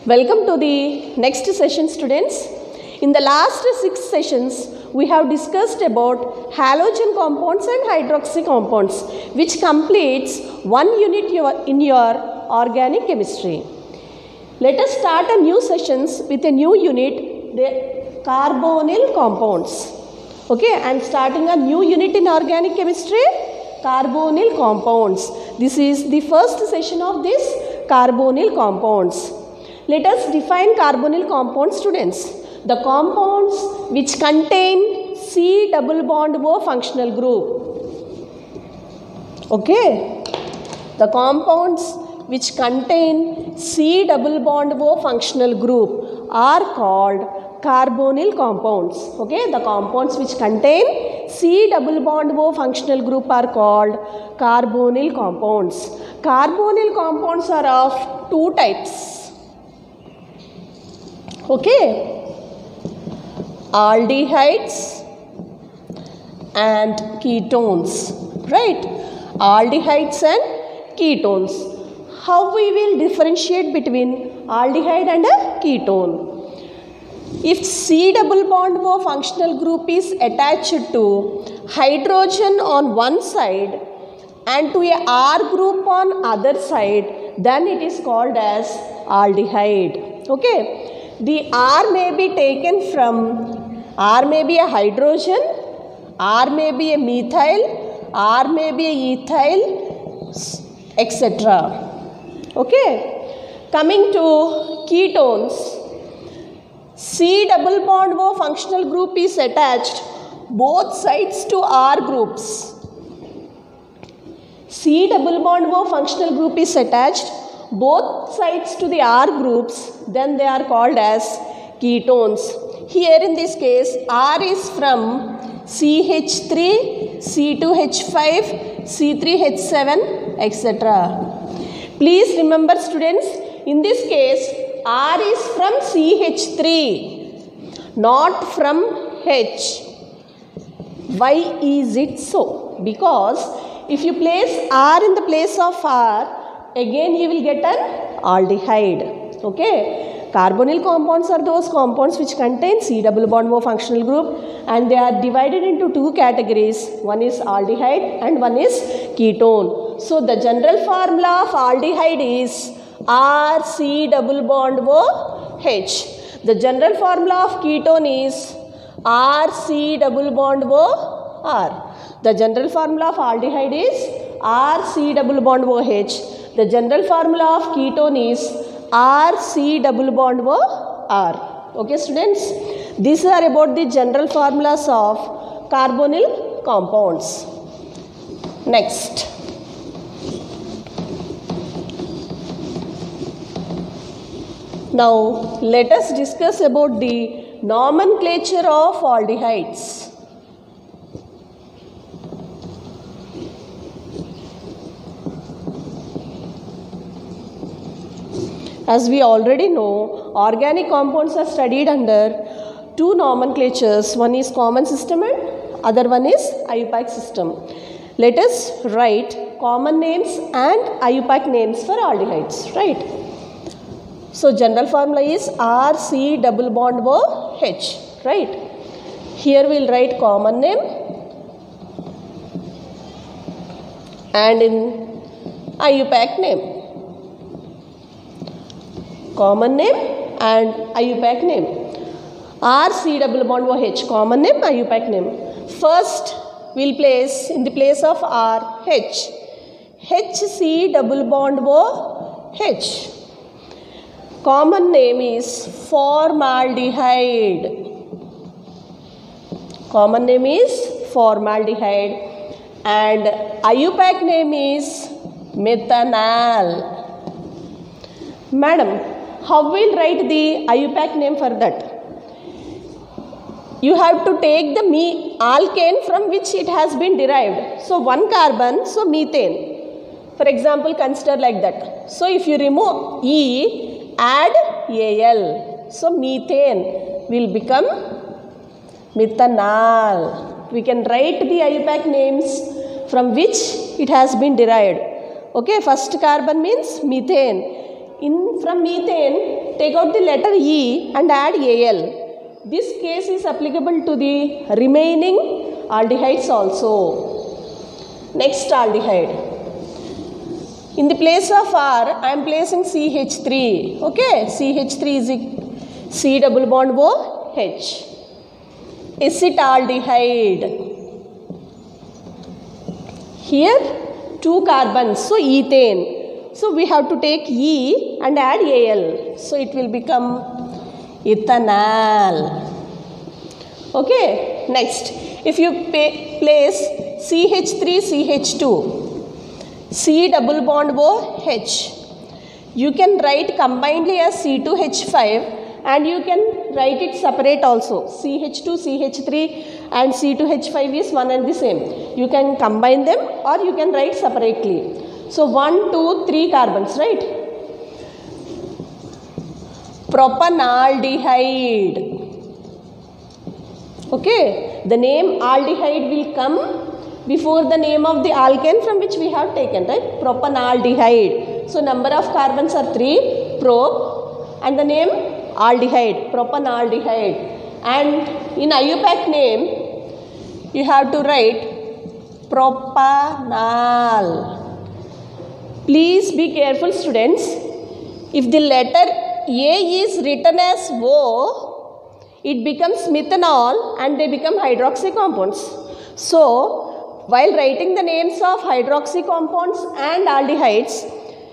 Welcome to the next session, students. In the last 6 sessions, we have discussed about halogen compounds and hydroxy compounds, which completes one unit in your organic chemistry. Let us start a new sessions with a new unit, the carbonyl compounds. Okay, I am starting a new unit in organic chemistry, carbonyl compounds. This is the first session of this carbonyl compounds. Let us define carbonyl compounds, students. The compounds which contain C double bond O functional group. Okay. The compounds which contain C double bond O functional group are called carbonyl compounds. Okay. The compounds which contain C double bond O functional group are called carbonyl compounds. Carbonyl compounds are of two types. Okay, aldehydes and ketones, right? Aldehydes and ketones. How we will differentiate between aldehyde and a ketone? If C double bond O functional group is attached to hydrogen on one side and to a R group on other side, then it is called as aldehyde. Okay. The R may be taken from, R may be a hydrogen, R may be a methyl, R may be a ethyl, etc. Okay. Coming to ketones, C double bond O functional group is attached both sides to R groups. C double bond O functional group is attached both sides to the R groups, then they are called as ketones. Here in this case, R is from CH3, C2H5, C3H7, etc. Please remember, students, in this case, R is from CH3, not from H. Why is it so? Because if you place R in the place of R, again you will get an aldehyde. Okay. Carbonyl compounds are those compounds which contain C double bond O functional group, and they are divided into two categories. One is aldehyde and one is ketone. So the general formula of aldehyde is RC double bond O H. The general formula of ketone is RC double bond O R. The general formula of aldehyde is RC double bond O H. The general formula of ketone is RC double bond O R. Okay, students? These are about the general formulas of carbonyl compounds. Next. Now, let us discuss about the nomenclature of aldehydes. As we already know, organic compounds are studied under two nomenclatures. One is common system and other one is IUPAC system. Let us write common names and IUPAC names for aldehydes, right? So general formula is RC double bond O H, right? Here we will write common name, and in IUPAC name. Common name and IUPAC name. RC double bond O H, common name, IUPAC name. First, we will place in the place of R, H. HC double bond O H. Common name is formaldehyde. Common name is formaldehyde. And IUPAC name is methanol. Madam, how will write the IUPAC name for that? You have to take the alkane from which it has been derived. So one carbon, so methane. For example, consider like that. So if you remove E, add Al. So methane will become methanol. We can write the IUPAC names from which it has been derived. Okay, first carbon means methane. From methane, take out the letter E and add Al. This case is applicable to the remaining aldehydes also. Next aldehyde. In the place of R, I am placing CH3. Okay, CH3 is C double bond O H. Acetaldehyde. Here 2 carbons, so ethane. So we have to take E and add Al. So it will become ethanol. Okay, next. If you place CH3 CH2, C double bond O H, you can write combinedly as C2H5 and you can write it separate also. CH2 CH3 and C2H5 is one and the same. You can combine them or you can write separately. So 1, 2, 3 carbons, right? Propanaldehyde. Okay, the name aldehyde will come before the name of the alkane from which we have taken, right? Propanaldehyde. So number of carbons are 3, prop, and the name aldehyde, propanaldehyde. And in IUPAC name, you have to write propanal. Please be careful, students. If the letter A is written as O, it becomes methanol and they become hydroxy compounds. So, while writing the names of hydroxy compounds and aldehydes,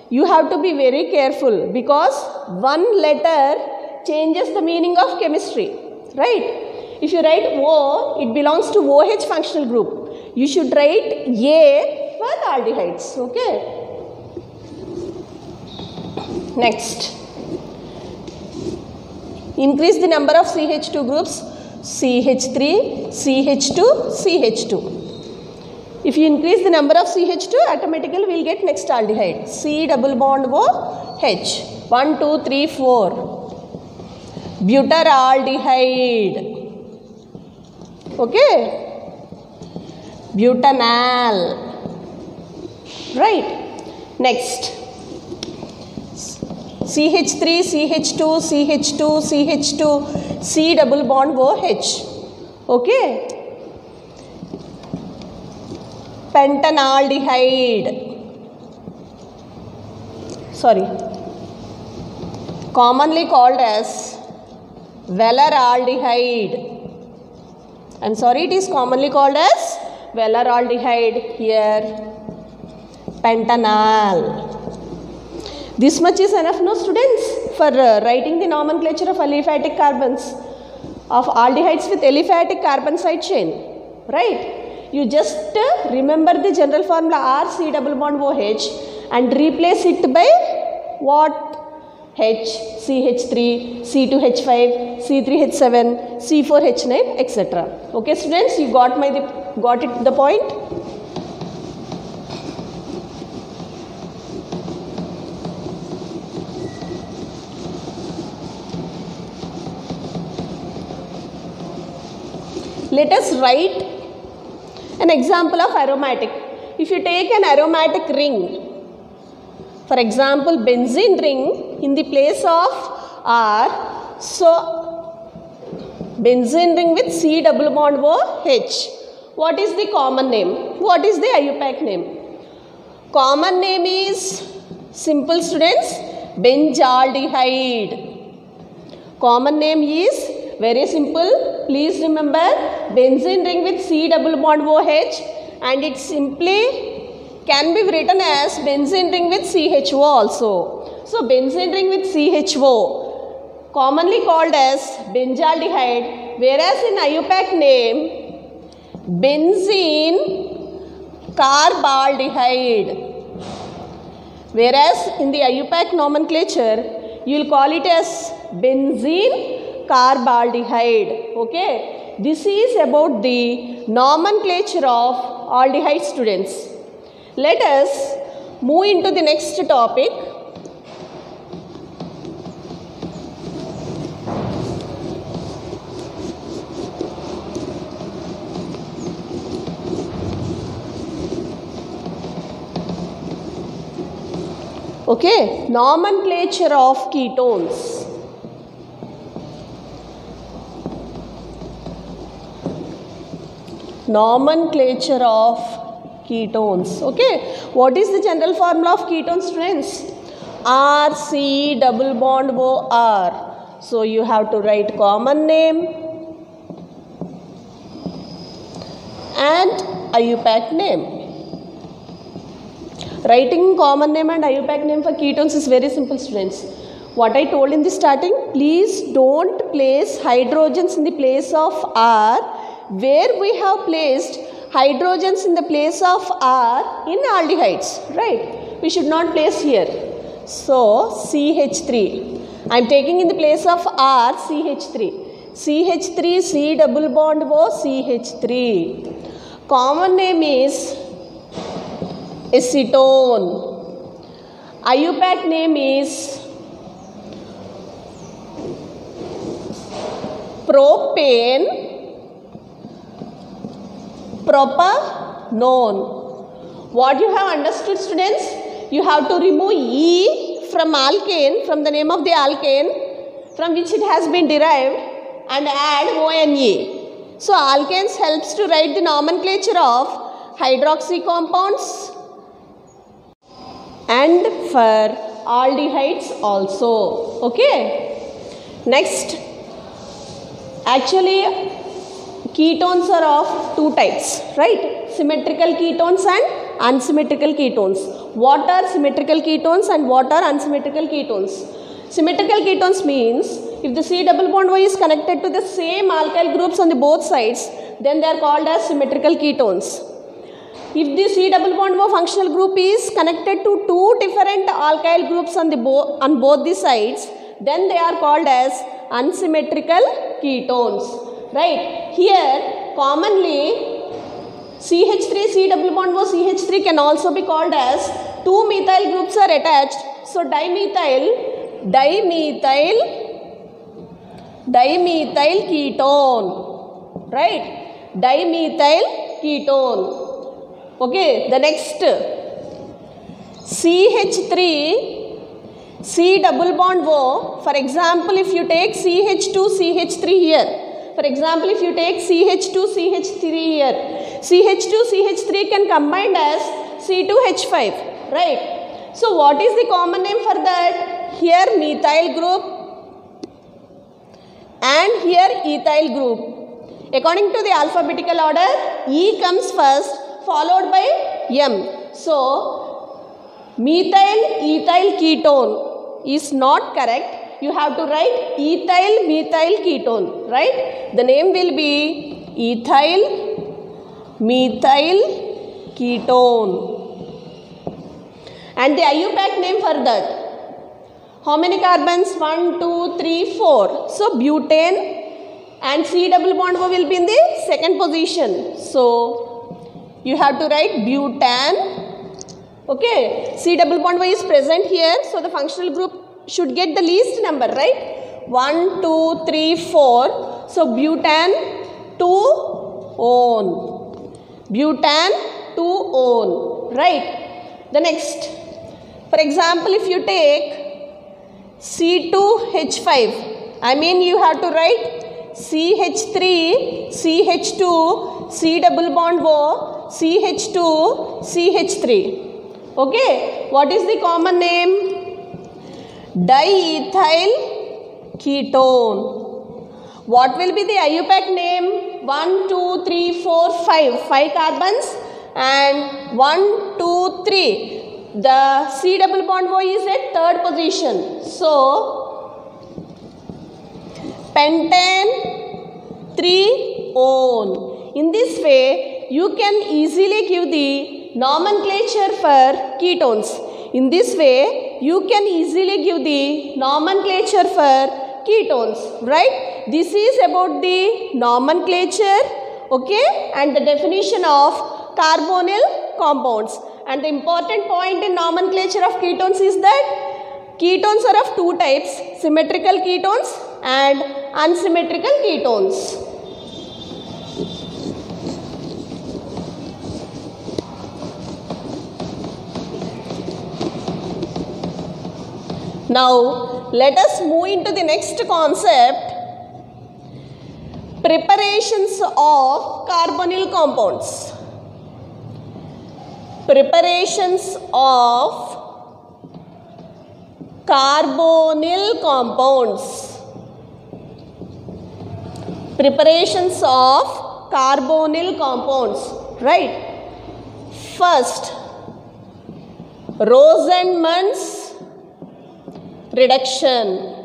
you have to be very careful because one letter changes the meaning of chemistry, right? If you write O, it belongs to OH functional group. You should write A for the aldehydes, okay? Next. Increase the number of CH2 groups, CH3, CH2, CH2. If you increase the number of CH2, automatically we will get next aldehyde. C double bond O H. 1, 2, 3, 4. Butyraldehyde. Okay. Butanol. Right. Next. CH3, CH2, CH2, CH2, C double bond OH. Okay. Pentanaldehyde. Sorry. Commonly called as Valeraldehyde. I'm sorry, it is commonly called as Valeraldehyde here. Pentanol. This much is enough, no, students, for writing the nomenclature of aliphatic carbons, of aldehydes with aliphatic carbon side chain, right? You just remember the general formula R C double bond OH and replace it by what? H, CH3, C2H5, C3H7, C4H9, etc. Okay, students, you got the point? Let us write an example of aromatic. If you take an aromatic ring, for example, benzene ring in the place of R, so benzene ring with C double bond OH. What is the common name? What is the IUPAC name? Common name is simple, students, benzaldehyde. Common name is very simple. Please remember benzene ring with C double bond OH and it simply can be written as benzene ring with CHO also. So benzene ring with CHO commonly called as benzaldehyde, whereas in IUPAC name benzene carbaldehyde. Whereas in the IUPAC nomenclature you will call it as benzene carbaldehyde. Okay, this is about the nomenclature of aldehyde, students. Let us move into the next topic. Okay, nomenclature of ketones. Nomenclature of ketones. Okay, what is the general formula of ketones, friends? R, C, double bond O, R. So you have to write common name and IUPAC name. Writing common name and IUPAC name for ketones is very simple, students. What I told in the starting, please don't place hydrogens in the place of R where we have placed hydrogens in the place of R in aldehydes, right? We should not place here. So, CH3. I am taking in the place of R, CH3. CH3, C double bond O, CH3. Common name is acetone. IUPAC name is propane propanone. What you have understood, students? You have to remove E from alkane, from the name of the alkane from which it has been derived, and add ONE. So alkanes helps to write the nomenclature of hydroxy compounds and for aldehydes also. Okay. Next, actually ketones are of two types, right? Symmetrical ketones and unsymmetrical ketones. What are symmetrical ketones and what are unsymmetrical ketones? Symmetrical ketones means if the C double bond O is connected to the same alkyl groups on the both sides, then they are called as symmetrical ketones. If the C double bond O functional group is connected to two different alkyl groups on both the sides, then they are called as unsymmetrical ketones. Right? Here commonly CH3, C double bond O, CH3 can also be called as two methyl groups are attached. So dimethyl ketone. Right? Dimethyl ketone. Okay, the next CH3, C double bond O. For example, if you take CH2, CH3 here. For example, if you take CH2, CH3 here, CH2, CH3 can combine as C2H5, right? So, what is the common name for that? Here methyl group and here ethyl group. According to the alphabetical order, E comes first followed by M. So, methyl-ethyl ketone is not correct. You have to write ethyl-methyl ketone, right? The name will be ethyl-methyl ketone. And the IUPAC name for that. How many carbons? 1, 2, 3, 4. So, butane and C double bond O will be in the second position. So, you have to write butane. Okay. C double bond O is present here. So, the functional group should get the least number, right? 1, 2, 3, 4. So, butane 2-one. Butane 2-one. Right? The next. For example, if you take C2H5, I mean you have to write CH3, CH2, C double bond O, CH2, CH3. Okay. What is the common name? Diethyl ketone. What will be the IUPAC name? 1, 2, 3, 4, 5. 5 carbons and 1, 2, 3. The C double bond O is at third position. So, pentane 3-one. In this way, you can easily give the nomenclature for ketones. In this way, you can easily give the nomenclature for ketones, right? This is about the nomenclature, okay, and the definition of carbonyl compounds. And the important point in nomenclature of ketones is that ketones are of two types, symmetrical ketones and unsymmetrical ketones. Now let us move into the next concept, preparations of carbonyl compounds. Preparations of carbonyl compounds. Preparations of carbonyl compounds, right? First, Rosenmund's reduction,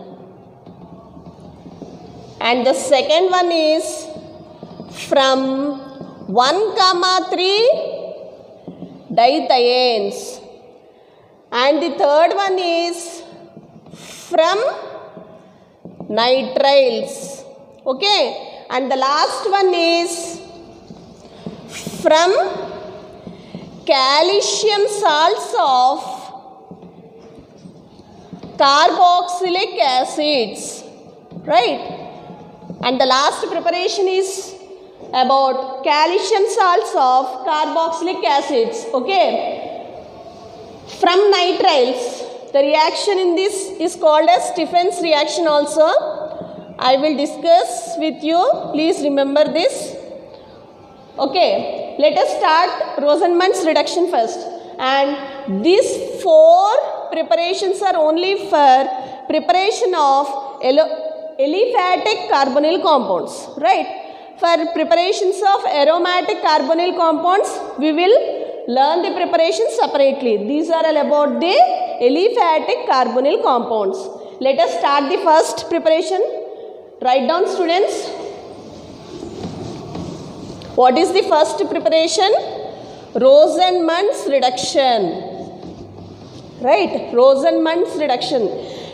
and the second one is from 1,3 dithiones, and the third one is from nitriles, okay, and the last one is from calcium salts of carboxylic acids, right? And the last preparation is about calcium salts of carboxylic acids, okay? From nitriles, the reaction in this is called as Stephen's reaction also. I will discuss with you, please remember this. Okay, let us start Rosenmund's reduction first, and these 4 preparations are only for preparation of aliphatic carbonyl compounds, right? For preparations of aromatic carbonyl compounds, we will learn the preparation separately. These are all about the aliphatic carbonyl compounds. Let us start the first preparation. Write down, students. What is the first preparation? Rosenmund's reduction. Right? Rosenmund's reduction.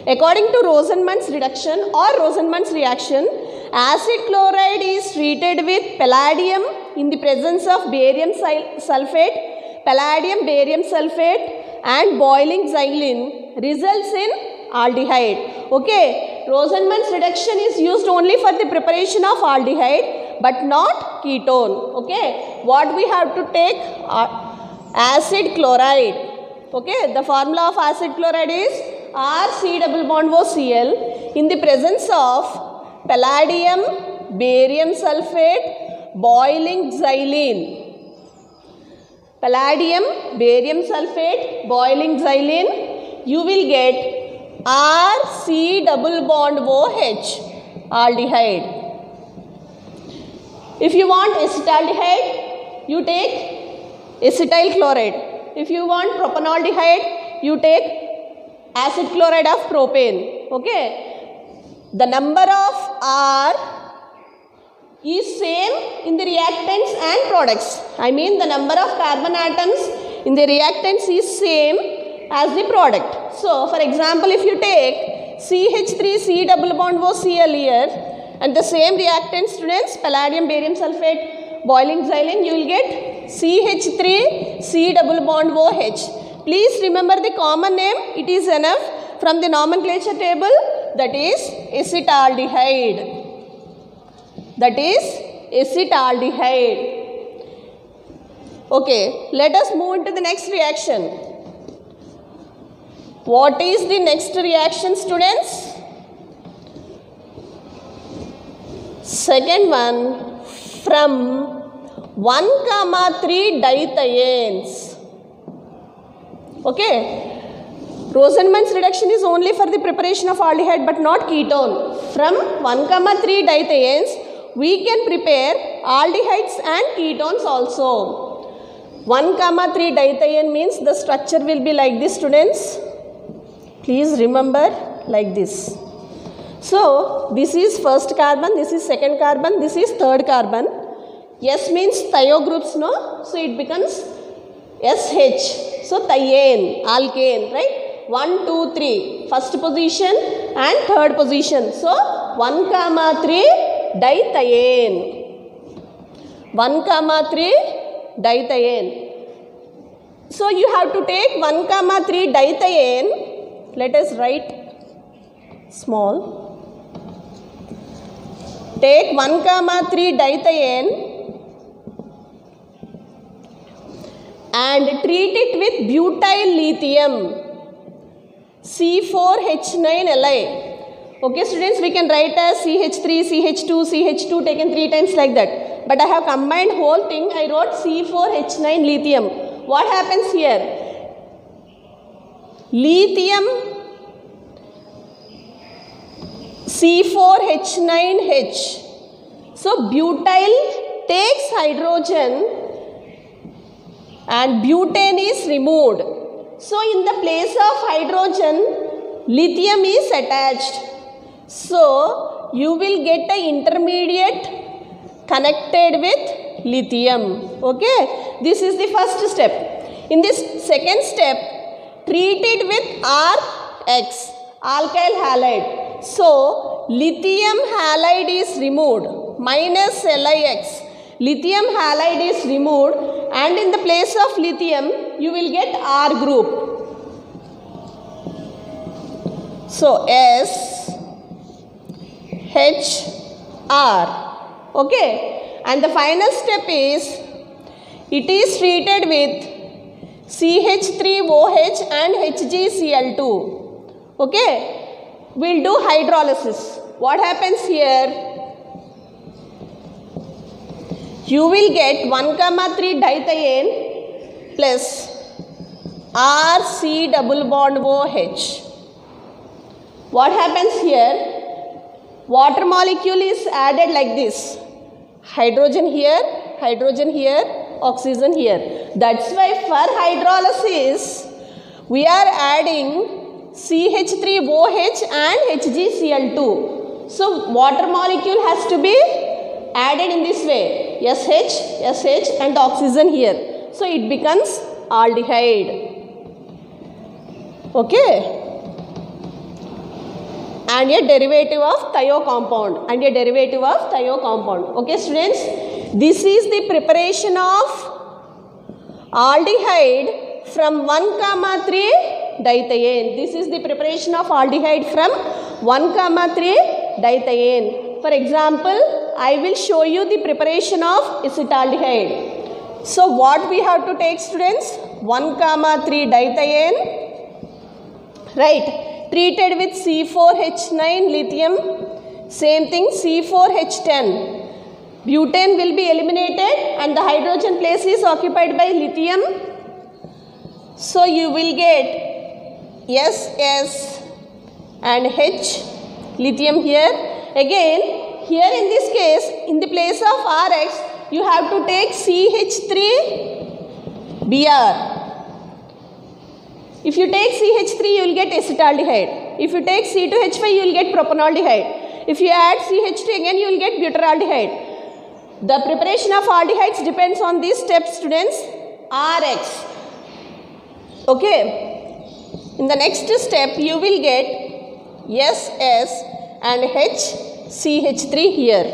According to Rosenmund's reduction or Rosenmund's reaction, acid chloride is treated with palladium in the presence of barium sulfate, palladium-barium sulfate, and boiling xylene results in aldehyde. Okay, Rosenmund's reduction is used only for the preparation of aldehyde but not ketone. Okay, what we have to take? Acid chloride. Okay, the formula of acid chloride is RC++OCl in the presence of palladium, barium sulfate, boiling xylene. Palladium, barium sulfate, boiling xylene, you will get RC++OH, aldehyde. If you want acetaldehyde, you take acetyl chloride. If you want propanaldehyde, you take acid chloride of propane. Okay, the number of R is same in the reactants and products. I mean the number of carbon atoms in the reactants is same as the product. So for example, if you take CH3C++OCl here and the same reactant, students, palladium, barium sulfate, boiling xylene, you will get CH3C++OH. Please remember the common name, it is enough from the nomenclature table, that is acetaldehyde. That is acetaldehyde. Okay, let us move into the next reaction. What is the next reaction, students? Second one, from 1,3 dithiones. Okay, Rosenmund's reduction is only for the preparation of aldehyde but not ketone. From 1,3 dithiones, we can prepare aldehydes and ketones also. 1,3 dithione means the structure will be like this, students. Please remember, like this. So this is first carbon, this is second carbon, this is third carbon. S means thio groups, no? So it becomes SH. So thiane, alkane, right? 1, 2, 3. First position and third position. So 1,3 dithiane. 1,3 dithiane. So you have to take 1,3 dithiane. Let us write small. Take 1,3 dithiane and treat it with butyl lithium. C4H9 Li. Okay students, we can write as CH3, CH2, CH2 taken 3 times like that. But I have combined whole thing. I wrote C4H9 lithium. What happens here? Lithium C4H9H. So butyl takes hydrogen and butane is removed. So in the place of hydrogen, lithium is attached. So you will get an intermediate connected with lithium. Okay, this is the first step. In this second step, treat it with RX, alkyl halide. So lithium halide is removed, minus LiX. Lithium halide is removed, and in the place of lithium you will get R group. So S H R. Okay, and the final step is it is treated with CH3OH and HgCl2. Okay, we'll do hydrolysis. What happens here? You will get 1,3 dithiene plus RC double bond OH. What happens here? Water molecule is added like this. Hydrogen here, oxygen here. That's why for hydrolysis, we are adding CH3OH and HgCl2. So water molecule has to be added in this way. SH and oxygen here. So it becomes aldehyde. Okay. And a derivative of thio compound. Okay students, this is the preparation of aldehyde from 1,3 dithiene. This is the preparation of aldehyde from 1,3 dithiene. For example, I will show you the preparation of acetaldehyde. So what we have to take students? 1,3 dithiene, right? Treated with C4H9 lithium, same thing C4H10. Butane will be eliminated and the hydrogen place is occupied by lithium. So you will get SS and H, lithium here. Again, here in this case, in the place of RX, you have to take CH3Br. If you take CH3, you will get acetaldehyde. If you take C2H5, you will get propanaldehyde. If you add CH2 again, you will get butyraldehyde. The preparation of aldehydes depends on these steps, students. RX. Okay. In the next step, you will get SS and HCH3 here.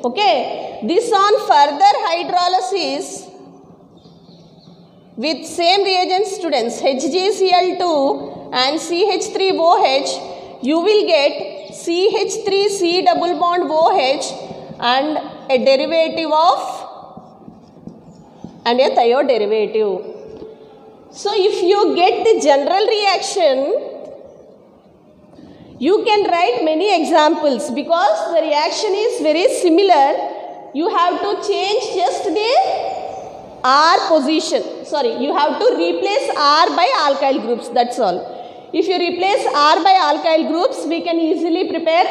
Okay. This on further hydrolysis with same reagents, students, HgCl2 and CH3OH, you will get CH3C double bond OH and a derivative of and a thio derivative. So if you get the general reaction, you can write many examples because the reaction is very similar. You have to change just the R position. You have to replace R by alkyl groups. That's all. If you replace R by alkyl groups, we can easily prepare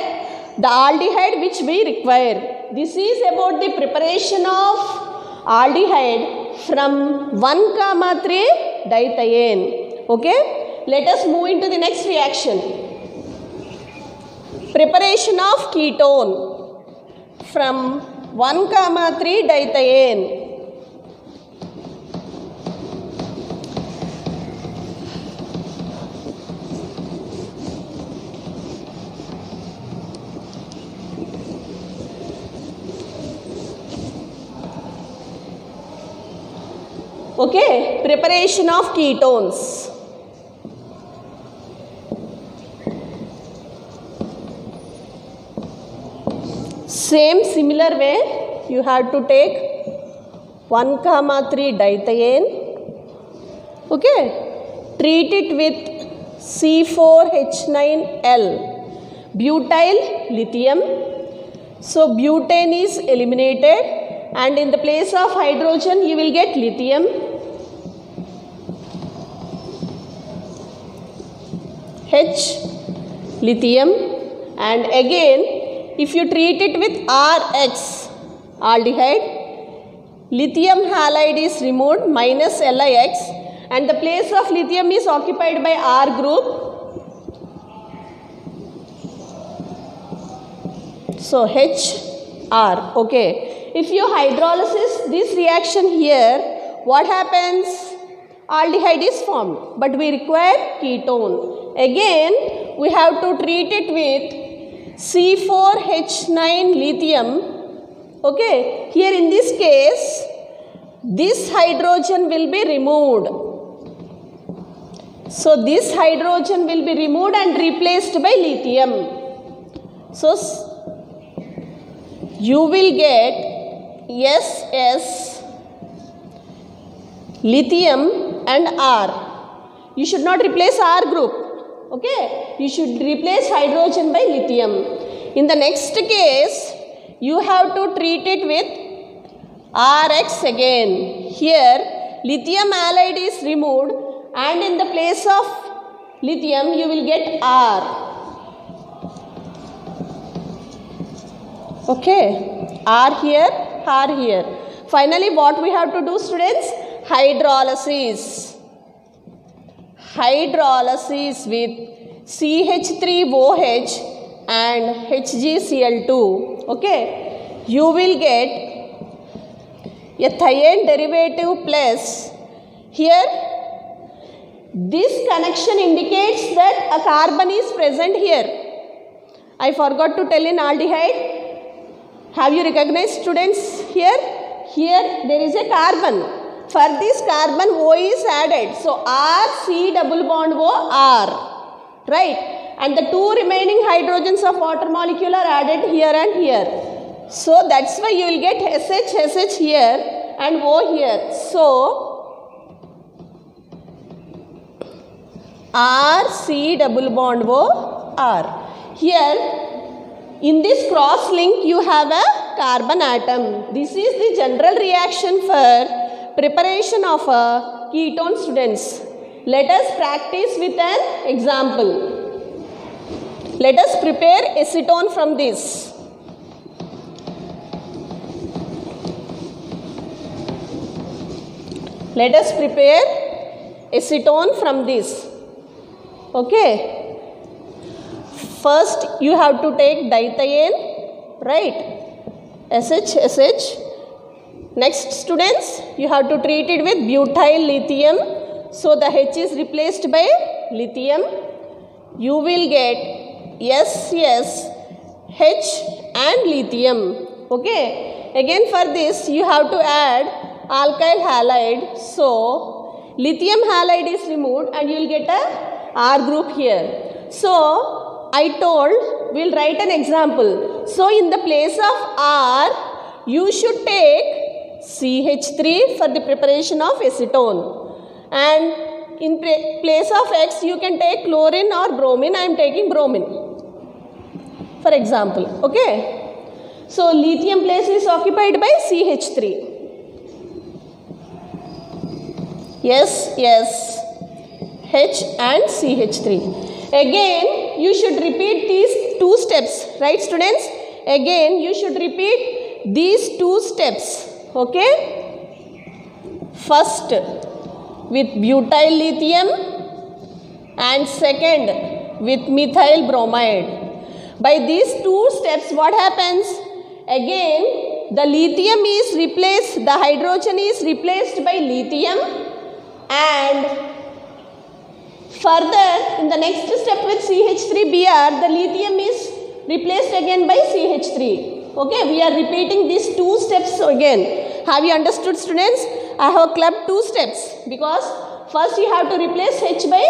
the aldehyde which we require. This is about the preparation of aldehyde from 1,3 dithiene. Okay. Let us move into the next reaction. Preparation of ketone from 1,3 dithiene. Okay, preparation of ketones. Same similar way, you have to take 1,3 dithiene. Okay, treat it with C4H9L, butyl lithium. So butane is eliminated and in the place of hydrogen you will get lithium. H, lithium, and again if you treat it with RX, aldehyde, lithium halide is removed minus LiX and the place of lithium is occupied by R group. So HR, okay. If you hydrolysis this reaction here, what happens? Aldehyde is formed, but we require ketone. Again, we have to treat it with C4H9 lithium. Okay, here in this case, this hydrogen will be removed. So, this hydrogen will be removed and replaced by lithium. So, you will get SS, lithium and R. You should not replace R group. Okay, you should replace hydrogen by lithium. In the next case, you have to treat it with RX again. Here, lithium halide is removed and in the place of lithium, you will get R. Okay, R here, R here. Finally, what we have to do, students? Hydrolysis. Hydrolysis with CH3OH and HgCl2. Okay, you will get a thiene derivative plus here. This connection indicates that a carbon is present here. I forgot to tell in aldehyde. Have you recognized, students, here? Here there is a carbon. For this carbon O is added. So R, C double bond O, R. Right? And the two remaining hydrogens of water molecule are added here and here. So that's why you will get SH, SH here and O here. So R, C double bond O, R. Here in this cross link you have a carbon atom. This is the general reaction for preparation of a ketone, students. Let us practice with an example. Let us prepare acetone from this. Let us prepare acetone from this. Okay. First you have to take dithiene, right? SH, SH. Next, students, you have to treat it with butyl lithium. So the H is replaced by lithium. You will get S, S, H and lithium. Okay. Again for this you have to add alkyl halide. So lithium halide is removed and you will get a R group here. So I told we'll write an example. So in the place of R, you should take CH3 for the preparation of acetone. And in place of X, you can take chlorine or bromine. I am taking bromine, for example. Okay. So lithium place is occupied by CH3. S, S, H and CH3. Again, you should repeat these two steps, right, students? Again, you should repeat these two steps, okay? First, with butyl lithium and second, with methyl bromide. By these two steps, what happens? Again, the lithium is replaced, the hydrogen is replaced by lithium and further, in the next step with CH3Br, the lithium is replaced again by CH3. Okay, we are repeating these two steps again. Have you understood, students? I have clubbed two steps because first you have to replace H by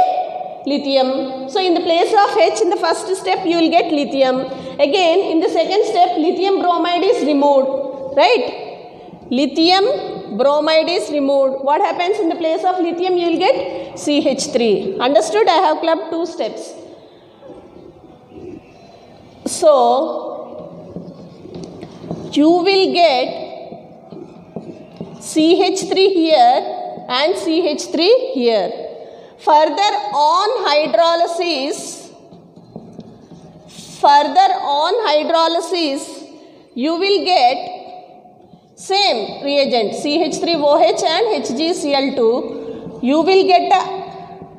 lithium. So in the place of H in the first step you will get lithium. Again in the second step lithium bromide is removed. Right? Lithium bromide is removed. What happens in the place of lithium? You will get CH3. Understood? I have clubbed 2 steps. So, you will get CH3 here and CH3 here. Further on hydrolysis, you will get same reagent CH3OH and HgCl2. You will get a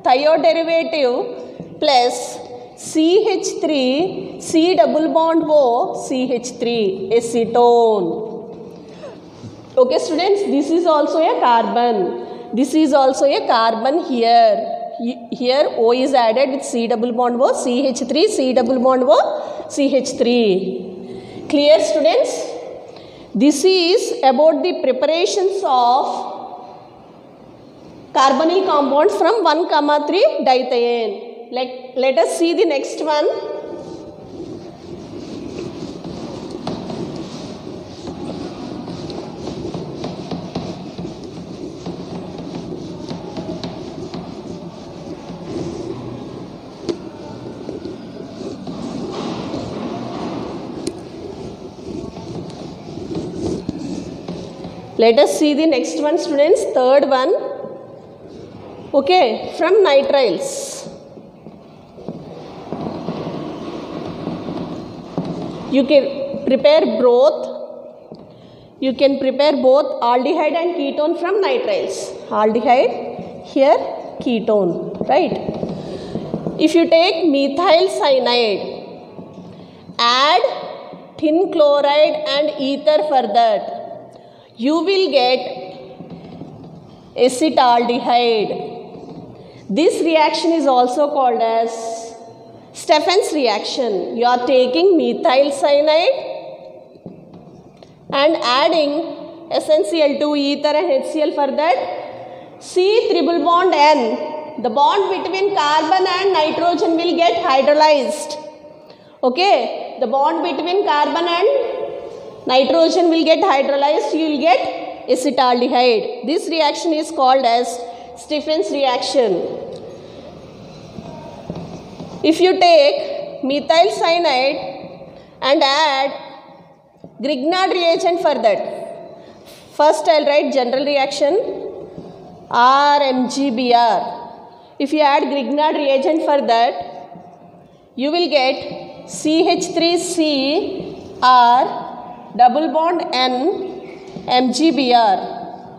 thioderivative plus CH3 C double bond O CH3 acetone. Okay students, this is also a carbon. This is also a carbon here. Here O is added with C double bond O, CH3, C double bond O, CH3. Clear students? This is about the preparations of carbonyl compounds from 1,3 dithiene. Let us see the next one. Let us see the next one students, third one. Okay, from nitriles. You can prepare both. You can prepare both aldehyde and ketone from nitriles. Aldehyde, here ketone, right? If you take methyl cyanide, add tin chloride and ether for that, you will get acetaldehyde. This reaction is also called as Stephen's reaction. You are taking methyl cyanide and adding SnCl2, ether and HCl for that. C triple bond N, the bond between carbon and nitrogen will get hydrolyzed. Okay, the bond between carbon and nitrogen will get hydrolyzed, you will get acetaldehyde. This reaction is called as Stephen's reaction. If you take methyl cyanide and add Grignard reagent for that, first I will write general reaction RMgBr. If you add Grignard reagent for that, you will get CH3Cr double bond N MgBr.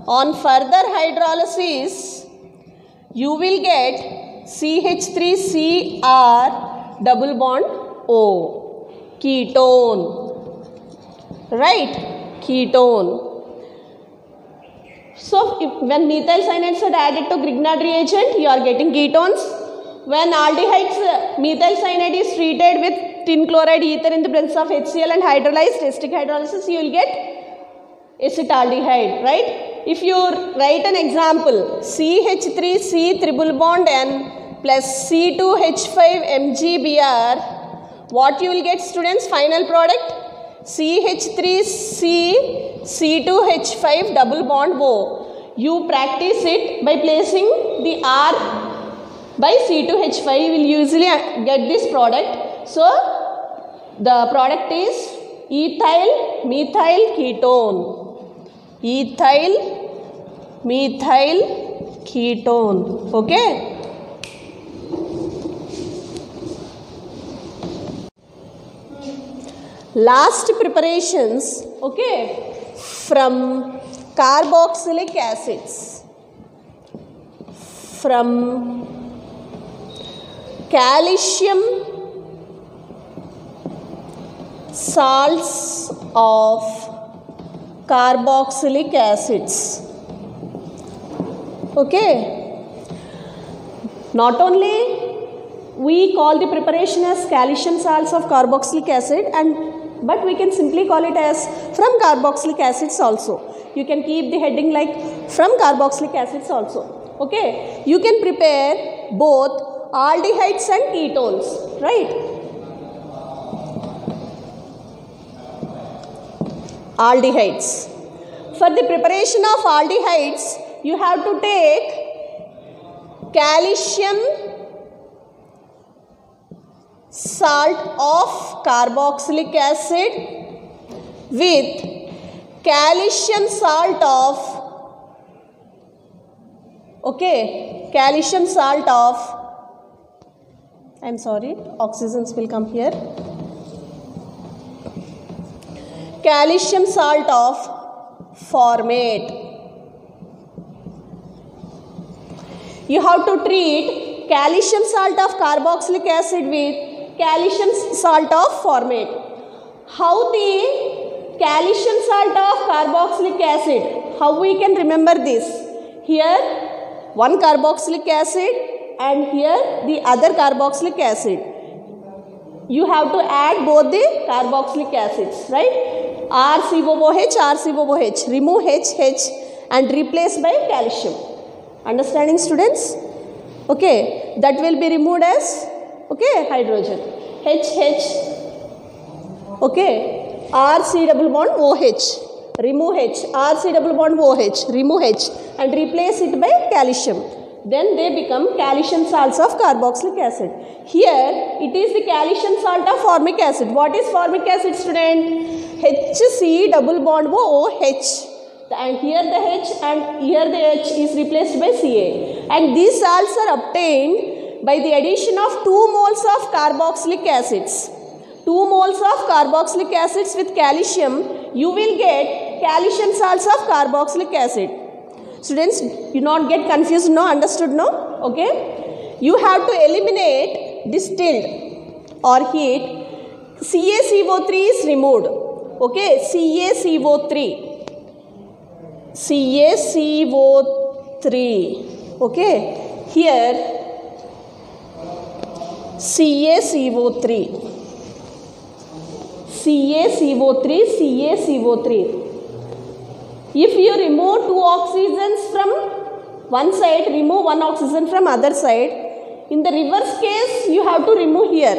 On further hydrolysis, you will get CH3Cr double bond O, ketone, right? Ketone. So, when methyl cyanides are added to Grignard reagent, you are getting ketones. When aldehydes, methyl cyanide is treated with tin chloride ether in the presence of HCl and hydrolyzed, ester hydrolysis, you will get acetaldehyde, right? If you write an example, CH3C triple bond N plus C2H5 MgBr, what you will get students? Final product CH3C C2H5 double bond O. You practice it by placing the R by C2H5, you will usually get this product. So, the product is ethyl methyl ketone. Ethyl methyl ketone. Okay. Last preparations, okay, from carboxylic acids, from calcium salts of carboxylic acids. Okay. Not only we call the preparation as calcium salts of carboxylic acid, but we can simply call it as from carboxylic acids also. You can keep the heading like from carboxylic acids also. Okay. You can prepare both aldehydes and ketones, right? Aldehydes. For the preparation of aldehydes, you have to take calcium salt of carboxylic acid with calcium salt of calcium salt of, oxygens will come here, calcium salt of formate. You have to treat calcium salt of carboxylic acid with calcium salt of formate. How the calcium salt of carboxylic acid, how we can remember this? Here one carboxylic acid and here the other carboxylic acid. You have to add both the carboxylic acids, right? RCOOH, RCOOH, remove H and replace by calcium. Understanding, students? Okay, that will be removed as hydrogen. HH, RC double bond OH, remove H, RC double bond OH, remove H and replace it by calcium. Then they become calcium salts of carboxylic acid. Here it is the calcium salt of formic acid. What is formic acid, student? HC double bond OH. And here the H and here the H is replaced by Ca. And these salts are obtained by the addition of 2 moles of carboxylic acids. 2 moles of carboxylic acids with calcium, you will get calcium salts of carboxylic acid. Students, you not get confused, no? Understood, no? Okay. You have to eliminate distilled or heat. CaCO3 is removed. Okay, CaCO3. CaCO3. Okay, here CaCO3. CaCO3. If you remove 2 oxygens from one side, remove 1 oxygen from other side. In the reverse case, you have to remove here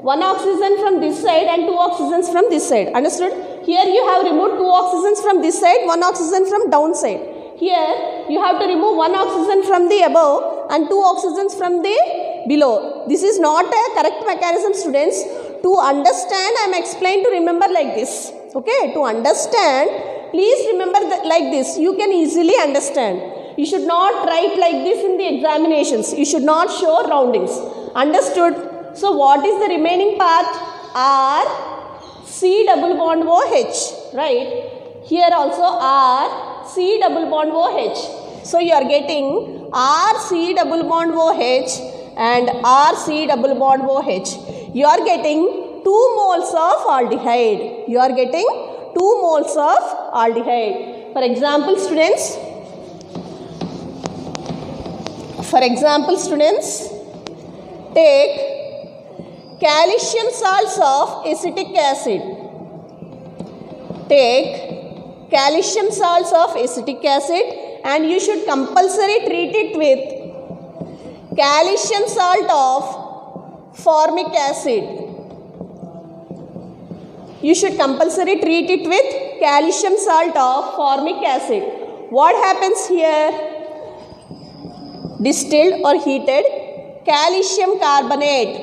1 oxygen from this side and 2 oxygens from this side. Understood? Here you have removed 2 oxygens from this side, 1 oxygen from down side. Here you have to remove 1 oxygen from the above and 2 oxygens from the below. This is not a correct mechanism, students. To understand, I am explained to remember like this. Okay, to understand, please remember like this. You can easily understand. You should not write like this in the examinations. You should not show roundings. Understood? So what is the remaining part? R, C double bond OH, right? Here also R, C double bond OH. So you are getting R, C double bond OH and R, C double bond OH. You are getting 2 moles of aldehyde. You are getting 2 moles of aldehyde. For example, students, take calcium salts of acetic acid. Take calcium salts of acetic acid and you should compulsory treat it with calcium salt of formic acid. You should compulsory treat it with calcium salt of formic acid. What happens here? Distilled or heated calcium carbonate.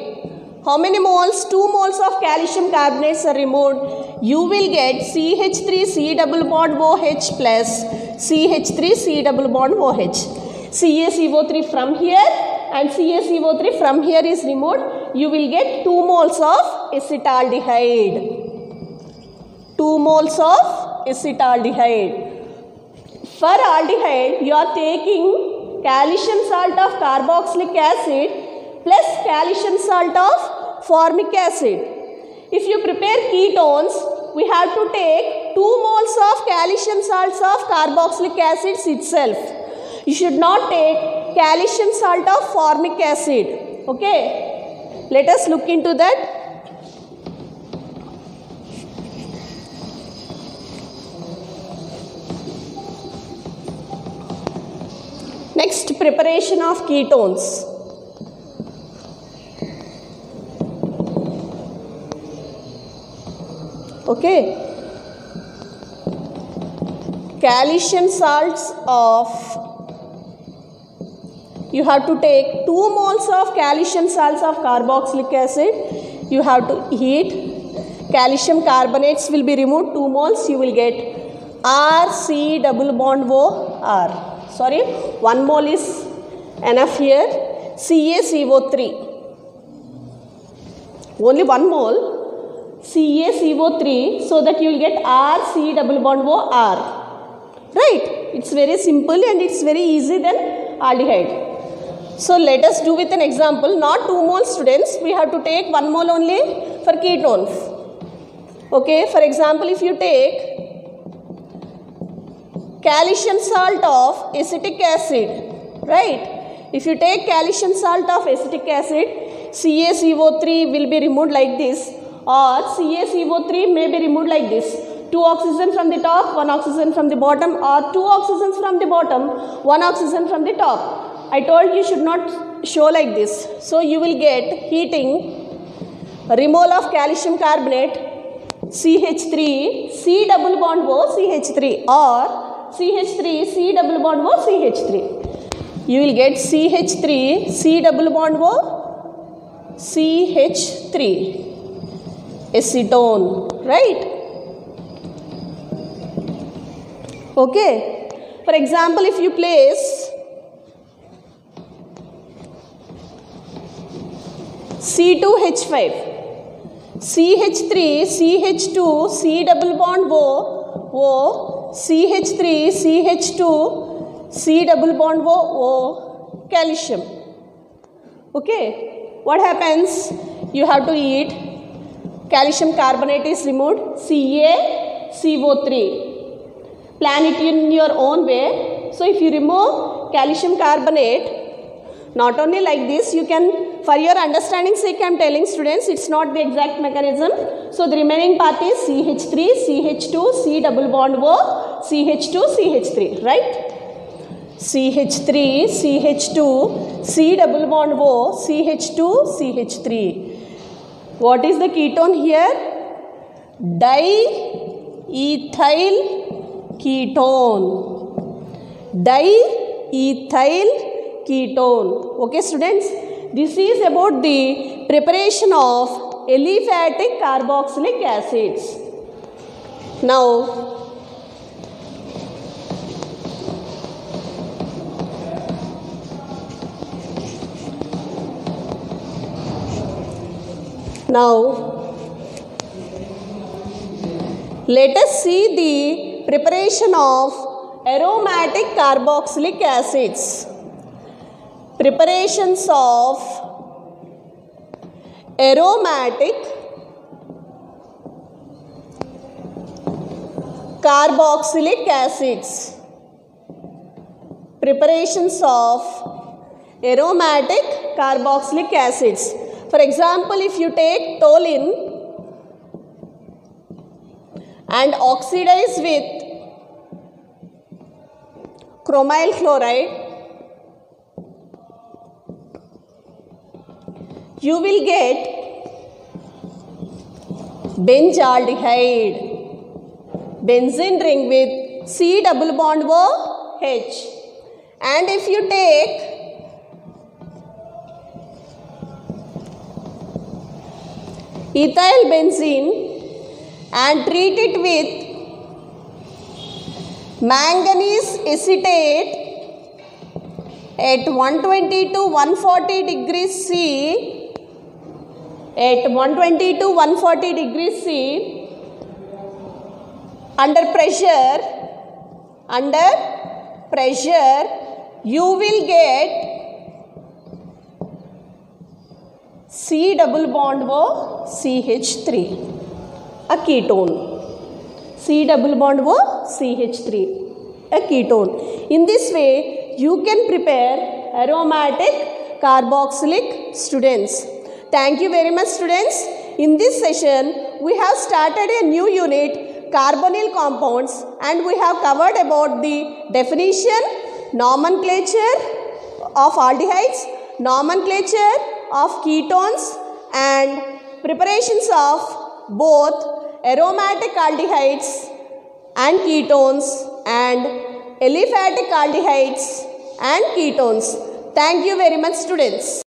How many moles? 2 moles of calcium carbonates are removed. You will get CH3C double bond OH plus CH3C double bond OH. CaCO3 from here and CaCO3 from here is removed. You will get 2 moles of acetaldehyde. 2 moles of acetaldehyde. For aldehyde, you are taking calcium salt of carboxylic acid plus calcium salt of formic acid. If you prepare ketones, we have to take 2 moles of calcium salts of carboxylic acids itself. You should not take calcium salt of formic acid. Okay. Let us look into that. Next, preparation of ketones. Okay. calcium salts of, you have to take 2 moles of calcium salts of carboxylic acid. You have to heat. Calcium carbonates will be removed, 2 moles. You will get RC double bond O R. Sorry, 1 mole is enough here. CaCO3. Only 1 mole. CaCO3, so that you will get RC double bond O R. Right? It's very simple and it's very easy than aldehyde. So let us do with an example. Not 2 mole students. We have to take 1 mole only for ketones. Okay. For example, if you take calcium salt of acetic acid, right? If you take calcium salt of acetic acid, CaCO3 will be removed like this, or CaCO3 may be removed like this. 2 oxygen from the top, 1 oxygen from the bottom, or 2 oxygens from the bottom, 1 oxygen from the top. I told you should not show like this. So you will get heating, remole of calcium carbonate, CH3, C double bond O, CH3, or CH3, C double bond O, CH3. You will get CH3, C double bond O, CH3, acetone, right? Okay. For example, if you place C2H5, CH3, CH2, C double bond O, CH3, CH2, C double bond O, calcium. Okay. What happens? You have to eat. Calcium carbonate is removed. CaCO3. Plan it in your own way. So if you remove calcium carbonate, not only like this, you can, for your understanding sake I am telling students, it's not the exact mechanism. So the remaining part is CH3, CH2, C double bond O, CH2, CH3, right? CH3, CH2, C double bond O, CH2, CH3. What is the ketone here? Diethyl ketone. Diethyl ketone. Okay students, this is about the preparation of aliphatic carboxylic acids. Now let us see the preparation of aromatic carboxylic acids. Preparations of aromatic carboxylic acids. Preparations of aromatic carboxylic acids. For example, if you take toluene and oxidize with chromyl chloride, you will get benzaldehyde, benzene ring with C double bond O H. And if you take ethyl benzene and treat it with manganese acetate at 120 to 140 degrees C, at 120 to 140 degrees C, under pressure, you will get C double bond O CH3, a ketone. C double bond O CH3, a ketone. In this way, you can prepare aromatic carboxylic students. Thank you very much students. In this session, we have started a new unit, carbonyl compounds, and we have covered about the definition, nomenclature of aldehydes, nomenclature of ketones, and preparations of both aromatic aldehydes and ketones and aliphatic aldehydes and ketones. Thank you very much, students.